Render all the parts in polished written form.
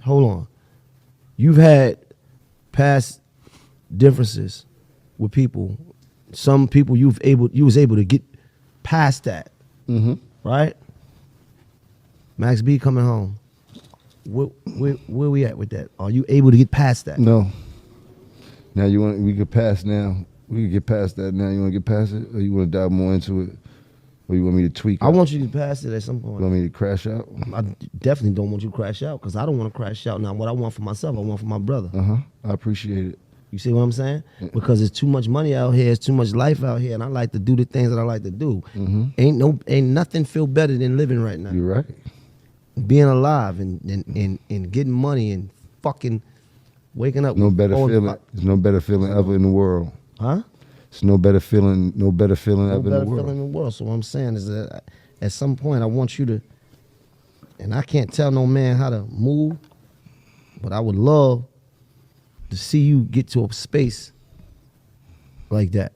hold on. You've had past differences with people. Some people you was able to get past that, right? Max B coming home. Where we at with that? Are you able to get past that? No. Now we could pass now. We could get past that now. You want to get past it, or you want to dive more into it, or you want me to tweak? I want you to pass it at some point. You want me to crash out? I definitely don't want you to crash out because I don't want to crash out. Now, what I want for myself, I want for my brother. I appreciate it. You see what I'm saying? Because there's too much money out here, there's too much life out here, and I like to do the things that I like to do. Ain't nothing feel better than living right now. You're right. Being alive and getting money and fucking waking up. No better feeling. There's no better feeling ever in the world. Huh? It's no better feeling. No better feeling ever in the world. No better feeling in the world. So what I'm saying is that at some point I want you to, and I can't tell no man how to move, but I would love to see you get to a space like that.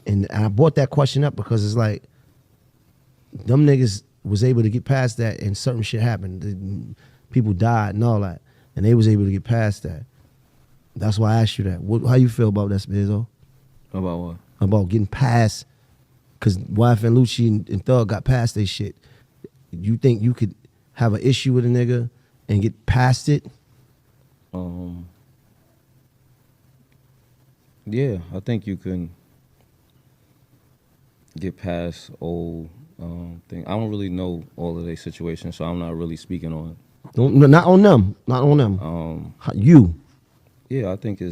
And I brought that question up because it's like, them niggas was able to get past that and certain shit happened. People died and all that. And they was able to get past that. That's why I asked you that. How you feel about that, Spizzo? About what? About getting past, because Wife and Lucci and Thug got past their shit. You think you could have an issue with a nigga and get past it? Yeah, I think you can get past old thing. I don't really know all of their situations, so I'm not really speaking on it. Not on them. Not on them. You. Yeah, I think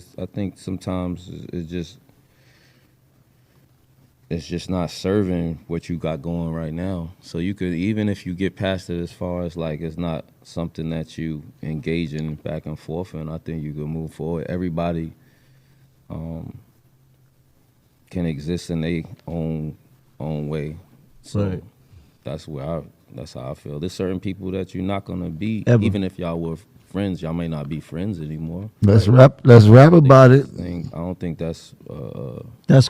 sometimes it's just not serving what you got going right now. So you could, even if you get past it as far as like it's not something that you engage in back and forth, and I think you can move forward. Everybody can exist in their own way. So right. That's how I feel. There's certain people that you're not gonna be, ever. even if y'all were friends, y'all may not be friends anymore. Let's rap about it. I don't think that's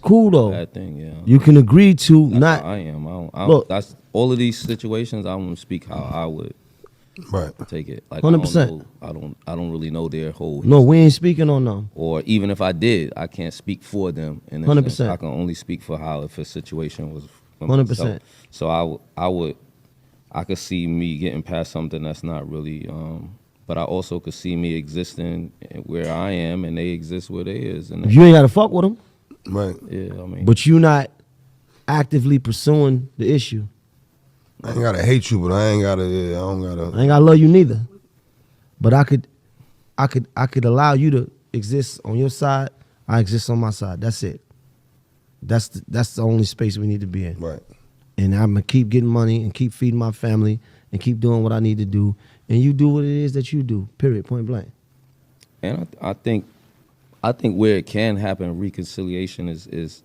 cool though. bad thing. Yeah, you can agree to that's not. How I am. I don't, Look, that's all of these situations. I want to speak how I would take it. Like 100%. I don't really know their whole No, we ain't speaking on them. Or even if I did, I can't speak for them. 100%. I can only speak for how if a situation was 100%. So I could see me getting past something that's not really. But I also could see me existing where I am, and they exist where they is. And you ain't gotta fuck with them. Right. Yeah, I mean. But you not actively pursuing the issue. I ain't gotta hate you, but I ain't gotta. Yeah, I don't gotta. I ain't gotta love you neither. But I could allow you to exist on your side. I exist on my side. That's it. That's the only space we need to be in. Right. And I'm gonna keep getting money and keep feeding my family and keep doing what I need to do. And you do what it is that you do. Period. Point blank. And I think where it can happen, reconciliation is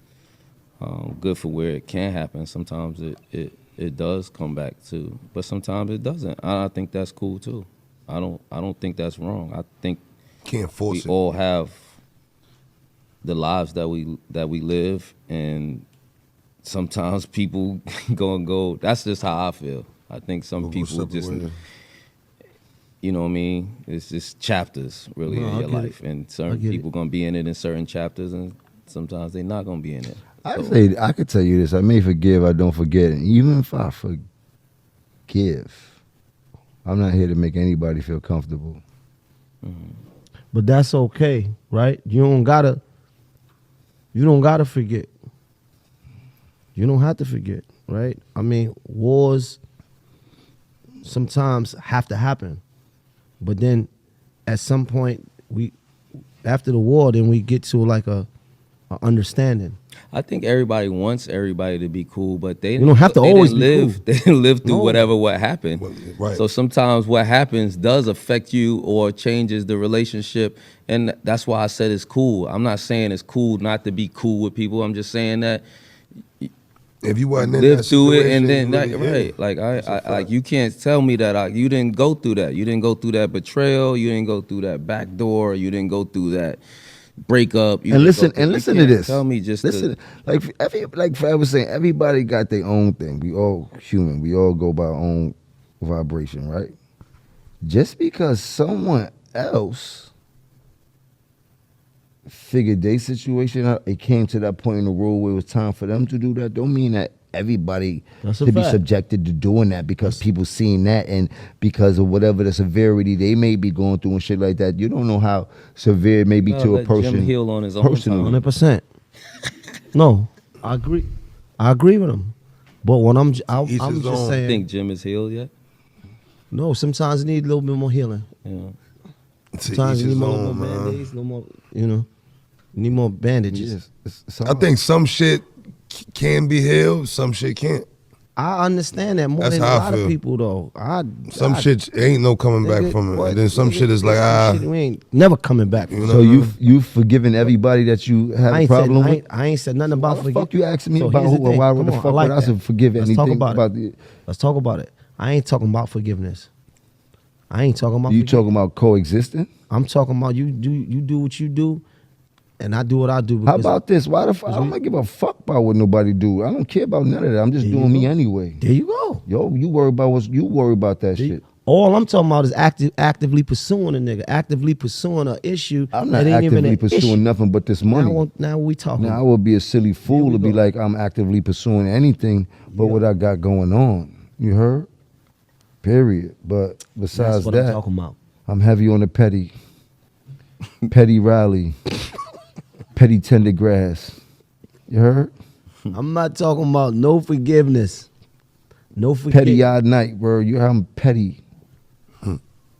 good for where it can happen. Sometimes it does come back to, but sometimes it doesn't. I think that's cool too. I don't think that's wrong. I think Can't force we all have the lives that we live, and sometimes people go. That's just how I feel. I think some people just. You know what I mean? It's just chapters, really, in your life. And certain people going to be in it in certain chapters, and sometimes they're not going to be in it. I could tell you this. I may forgive, I don't forget. And even if I forgive, I'm not here to make anybody feel comfortable. Mm-hmm. But that's okay, right? You don't gotta forget. You don't have to forget, right? I mean, wars sometimes have to happen. But then at some point, after the war, then we get to like a understanding. I think everybody wants everybody to be cool, but they don't have to always be live. cool. They didn't live through what happened. Right. So sometimes what happens does affect you or changes the relationship, and that's why I said it's cool. I'm not saying it's cool not to be cool with people. I'm just saying that if you wasn't in live that through it, situation, and then you really- right, like I like you can't tell me that you didn't go through that. You didn't go through that betrayal. You didn't go through that backdoor. You didn't go through that breakup. And listen to this. Tell me just listen. Like Fab was saying, everybody got their own thing. We all human. We all go by our own vibration, right? just because someone else figured their situation out, it came to that point in the road where it was time for them to do that, don't mean that everybody That's a should be fact. subjected to doing that because people seeing that and because of whatever the severity they may be going through and shit like that. You don't know how severe it may be Gotta to a let Jim person. heal on his own personally. time. 100%. No, I agree. I agree with him. But when I'm Each just his own. You saying, think Jim is healed yet? no, sometimes you need a little bit more healing. Yeah. To Sometimes each you need his more own, man. band-aids, no more, you know, you need more bandages. Yes, it's I hard. think some shit can be healed, some shit can't. I understand that more That's than a how I lot of feel. people, though. Some I- shit ain't no coming back nigga, from it. what? And then some Nigga, shit is like, some shit we ain't never coming back from. You know So what I mean? you've forgiven everybody that you have I a ain't problem said, with? I ain't said nothing about Why the fuck you asking me So about here's the who? thing. Why Come the on, fuck like would I that. forgive Let's anything talk about about it. the? Let's talk about it. I ain't talking about forgiveness. I ain't talking about You forgiveness. talking about coexisting? I'm talking about you do what you do, and I do what I do. How Because about this? Why the fuck? I don't give a fuck about what nobody do. I don't care about none of that. I'm just There you doing me go. anyway. there you go. Yo, you worry about you worry about that shit. All I'm talking about is actively pursuing a nigga, actively pursuing an issue. I'm not that ain't even actively an pursuing issue. nothing but this money. Now we talking. Now I would be a silly fool we to be go. like I'm actively pursuing anything but what I got going on. You heard? Period. But besides That's what I'm that, talking about. I'm heavy on the petty. Petty Riley. Petty tender grass. You heard? I'm not talking about no forgiveness. No Petty forgiveness. odd night, bro. I'm petty.